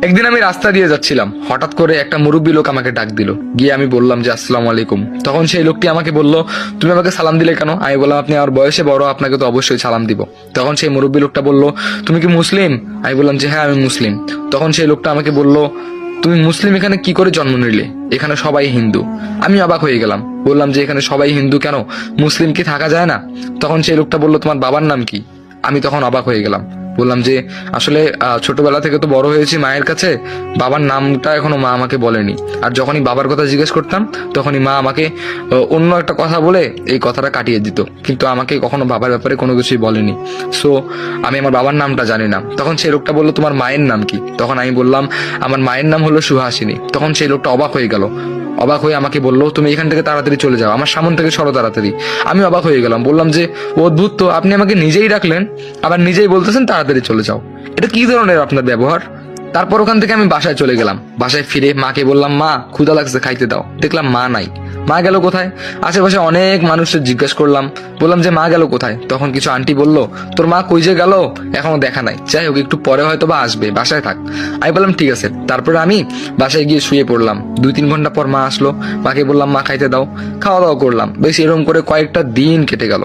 একদিন আমি রাস্তা দিয়ে যাচ্ছিলাম, হঠাৎ করে একটা মুরব্বী লোক আমাকে ডাক দিল। গিয়ে আমি বললাম যে আসসালামু আলাইকুম। তখন সেই লোকটি আমাকে বলল, তুমি আমাকে সালাম দিলে কেন? আমি বললাম, আপনি আমার বয়সে বড়, আপনাকে তো অবশ্যই সালাম দিব। তখন সেই মুরব্বী লোকটা বলল, তুমি কি মুসলিম? আমি বললাম যে হ্যাঁ, আমি মুসলিম। তখন সেই লোকটা আমাকে বলল, তুমি মুসলিম এখানে কি করে জন্ম নিলে? এখানে সবাই হিন্দু। আমি অবাক হয়ে গেলাম, বললাম যে এখানে সবাই হিন্দু কেন, মুসলিম কি থাকা যায় না? তখন সেই লোকটা বলল, তোমার বাবার নাম কি? আমি তখন অবাক হয়ে গেলাম, বললাম যে আসলে ছোটবেলা থেকে তো বড় হয়েছি মায়ের কাছে, বাবার নামটা এখনো মা আমাকে বলেনি। আর যখনই বাবার কথা জিজ্ঞেস করতাম তখনই মা আমাকে অন্য একটা কথা বলে এই কথাটা কাটিয়ে দিত, কিন্তু আমাকে কখনো বাবার ব্যাপারে কোনো কিছুই বলেনি। সো আমি আমার বাবার নামটা জানি না। তখন সেই লোকটা বললো, তোমার মায়ের নাম কি? তখন আমি বললাম, আমার মায়ের নাম হলো সুহাসিনী। তখন সেই লোকটা অবাক হয়ে গেল, অবাক হয়ে আমাকে বললো, তুমি এখান থেকে তাড়াতাড়ি চলে যাও, আমার সামনে থেকে সরো তাড়াতাড়ি। আমি অবাক হয়ে গেলাম, বললাম যে অদ্ভুত তো, আপনি আমাকে নিজেই ডাকলেন আবার নিজেই বলতেছেন তাড়াতাড়ি চলে যাও, এটা কি ধরনের আপনার ব্যবহার? তারপর ওখান থেকে আমি বাসায় চলে গেলাম। বাসায় ফিরে মাকে বললাম, মা ক্ষুধা লাগছে, খাইতে দাও। দেখলাম মা নাই। মা গেল কোথায়? আশেপাশে অনেক মানুষের জিজ্ঞেস করলাম, বললাম যে মা গেল কোথায়? তখন কিছু আন্টি বলল, তোর মা কই যে গেল, এখনো দেখা নাই, যাই হোক একটু পরে হয়তো বা আসবে, বাসায় থাক। আমি বললাম ঠিক আছে। তারপরে আমি বাসায় গিয়ে শুয়ে পড়লাম। 2-3 ঘন্টা পর মা আসলো। মাকে বললাম, মা খাইতে দাও। খাওয়া দাওয়া করলাম। বেশ এরকম করে কয়েকটা দিন কেটে গেল।